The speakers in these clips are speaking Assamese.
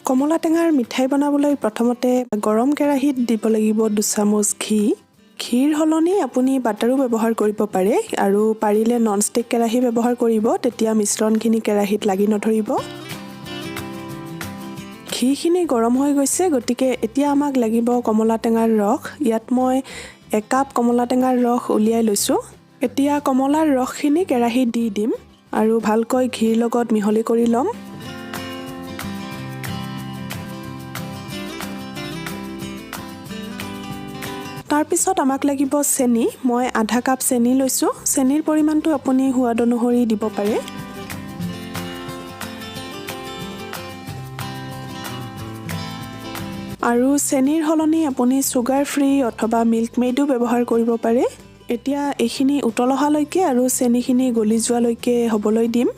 কমলা টেঙাৰ মিঠাই বনাবলৈ প্ৰথমতে গৰম কেৰাহীত দিব লাগিব 2 চামুচ ঘি। ঘিৰ হলনি আপুনি বাটাৰো ব্যৱহাৰ কৰিব পাৰে আৰু পাৰিলে ননষ্টিক কেৰাহী ব্যৱহাৰ কৰিব, তেতিয়া মিশ্ৰণখিনি কেৰাহীত লাগি নধৰিব। ঘিখিনি গৰম হৈ গৈছে, গতিকে এতিয়া আমাক লাগিব কমলা টেঙাৰ ৰস। ইয়াত মই 1 কাপ কমলা টেঙাৰ ৰস উলিয়াই লৈছোঁ। এতিয়া কমলাৰ ৰসখিনি কেৰাহীত দি দিম আৰু ভালকৈ ঘিৰ লগত মিহলি কৰি ল'ম। তাৰপিছত আমাক লাগিব চেনি। মই আধা কাপ চেনি লৈছোঁ। চেনিৰ পৰিমাণটো আপুনি সোৱাদ অনুসৰি দিব পাৰে। আৰু চেনিৰ হলনি আপুনি চুগাৰ ফ্ৰী অথবা মিল্ক মেইডো ব্যৱহাৰ কৰিব পাৰে। এতিয়া এইখিনি উতল অহালৈকে আৰু চেনিখিনি গলি যোৱালৈকে হ'বলৈ দিম।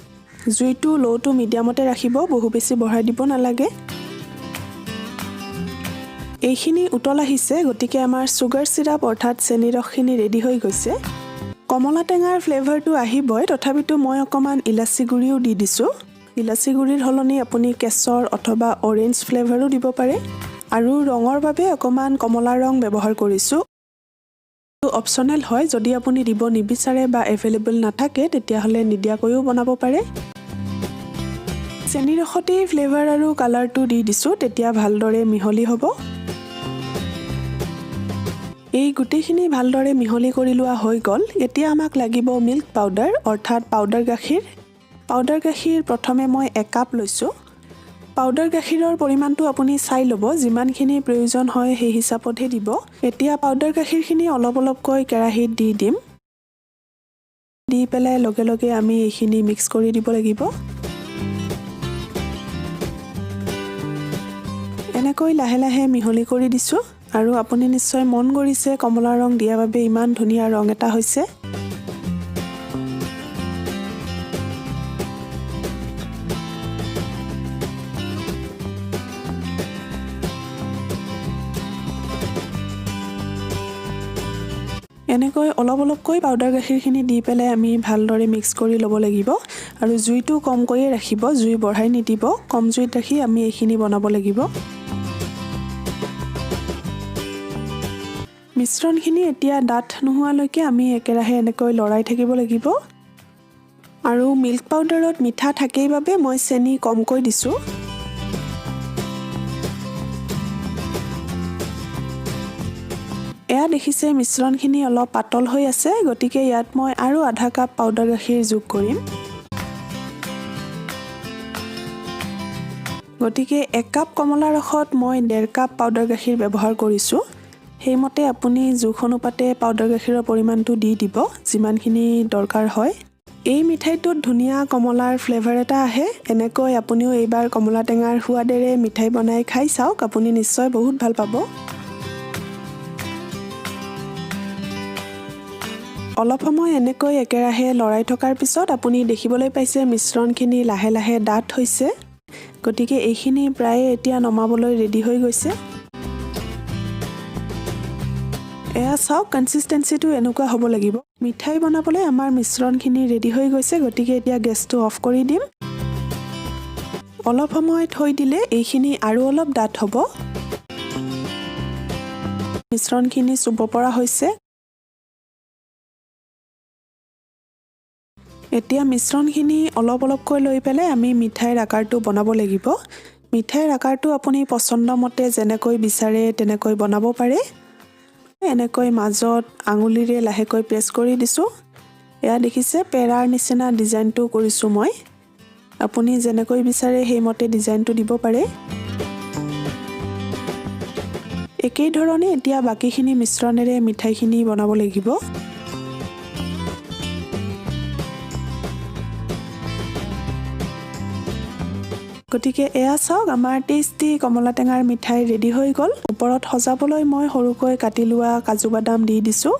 জুইটো ল' টু মিডিয়ামতে ৰাখিব, বহু বেছি বঢ়াই দিব নালাগে। এইখিনি উতল আহিছে, গতিকে আমাৰ চুগাৰ চিৰাপ অৰ্থাৎ চেনি ৰসখিনি ৰেডি হৈ গৈছে। কমলা টেঙাৰ ফ্লেভাৰটো আহিবই, তথাপিতো মই অকণমান ইলাচি গুড়িও দি দিছোঁ। ইলাচি গুড়িৰ হলনি আপুনি কেশৰ অথবা অৰেঞ্জ ফ্লেভাৰো দিব পাৰে। আৰু ৰঙৰ বাবে অকণমান কমলা ৰং ব্যৱহাৰ কৰিছোঁ। অপচনেল হয়, যদি আপুনি দিব নিবিচাৰে বা এভেইলেবল নাথাকে তেতিয়াহ'লে নিদিয়াকৈও বনাব পাৰে। চেনি ৰসতেই ফ্লেভাৰ আৰু কালাৰটো দি দিছোঁ, তেতিয়া ভালদৰে মিহলি হ'ব। এই গোটেইখিনি ভালদৰে মিহলি কৰি লোৱা হৈ গ'ল। এতিয়া আমাক লাগিব মিল্ক পাউডাৰ অৰ্থাৎ পাউডাৰ গাখীৰ। পাউডাৰ গাখীৰ প্ৰথমে মই 1 কাপ লৈছোঁ। পাউডাৰ গাখীৰৰ পৰিমাণটো আপুনি চাই ল'ব, যিমানখিনি প্ৰয়োজন হয় সেই হিচাপতহে দিব। এতিয়া পাউডাৰ গাখীৰখিনি অলপ অলপকৈ কেৰাহীত দি দিম। দি পেলাই লগে লগে আমি এইখিনি মিক্স কৰি দিব লাগিব। এনেকৈ লাহে লাহে মিহলি কৰি দিছোঁ আৰু আপুনি নিশ্চয় মন কৰিছে কমলা ৰং দিয়াৰ বাবে ইমান ধুনীয়া ৰং এটা হৈছে। এনেকৈ অলপ অলপকৈ পাউডাৰ গাখীৰখিনি দি পেলাই আমি ভালদৰে মিক্স কৰি ল'ব লাগিব আৰু জুইটো কমকৈয়ে ৰাখিব, জুই বঢ়াই নিদিব। কম জুইত ৰাখি আমি এইখিনি বনাব লাগিব। মিশ্ৰণখিনি এতিয়া ডাঠ নোহোৱালৈকে আমি একেৰাহে এনেকৈ লৰাই থাকিব লাগিব। আৰু মিল্ক পাউডাৰত মিঠা থাকেই বাবে মই চেনি কমকৈ দিছোঁ। এয়া দেখিছে মিশ্ৰণখিনি অলপ পাতল হৈ আছে, গতিকে ইয়াত মই আৰু আধা কাপ পাউডাৰ গাখীৰ যোগ কৰিম। গতিকে 1 কাপ কমলা ৰসত মই 1.5 কাপ পাউডাৰ গাখীৰ ব্যৱহাৰ কৰিছোঁ। সেইমতে আপুনি জোখ অনুপাতে পাউডাৰ গাখীৰৰ পৰিমাণটো দি দিব, যিমানখিনি দৰকাৰ হয়। এই মিঠাইটোত ধুনীয়া কমলাৰ ফ্লেভাৰ এটা আহে। এনেকৈ আপুনিও এইবাৰ কমলা টেঙাৰ সোৱাদেৰে মিঠাই বনাই খাই চাওক, আপুনি নিশ্চয় বহুত ভাল পাব। অলপ সময় এনেকৈ একেৰাহে লৰাই থকাৰ পিছত আপুনি দেখিবলৈ পাইছে মিশ্ৰণখিনি লাহে লাহে ডাঠ হৈছে। গতিকে এইখিনি প্ৰায়ে এতিয়া নমাবলৈ ৰেডি হৈ গৈছে। এয়া চাওক, কনচিষ্টেঞ্চিটো এনেকুৱা হ'ব লাগিব। মিঠাই বনাবলৈ আমাৰ মিশ্ৰণখিনি ৰেডি হৈ গৈছে, গতিকে এতিয়া গেছটো অফ কৰি দিম। অলপ সময় থৈ দিলে এইখিনি আৰু অলপ ডাঠ হ'ব। মিশ্ৰণখিনি চুব পৰা হৈছে। এতিয়া মিশ্ৰণখিনি অলপ অলপকৈ লৈ পেলাই আমি মিঠাইৰ আকাৰটো বনাব লাগিব। মিঠাইৰ আকাৰটো আপুনি পচন্দ মতে যেনেকৈ বিচাৰে তেনেকৈ বনাব পাৰে। এনেকৈ মাজত আঙুলিৰে লাহেকৈ প্ৰেছ কৰি দিছোঁ। এয়া দেখিছে পেৰাৰ নিচিনা ডিজাইনটো কৰিছোঁ মই। আপুনি যেনেকৈ বিচাৰে সেইমতে ডিজাইনটো দিব পাৰে। একেই ধৰণে এতিয়া বাকীখিনি মিশ্ৰণেৰে মিঠাইখিনি বনাব লাগিব। গতিকে এয়া চাওক, আমাৰ টেষ্টি কমলা টেঙাৰ মিঠাই ৰেডি হৈ গ'ল। ওপৰত সজাবলৈ মই সৰুকৈ কাটি লোৱা কাজু বাদাম দি দিছোঁ।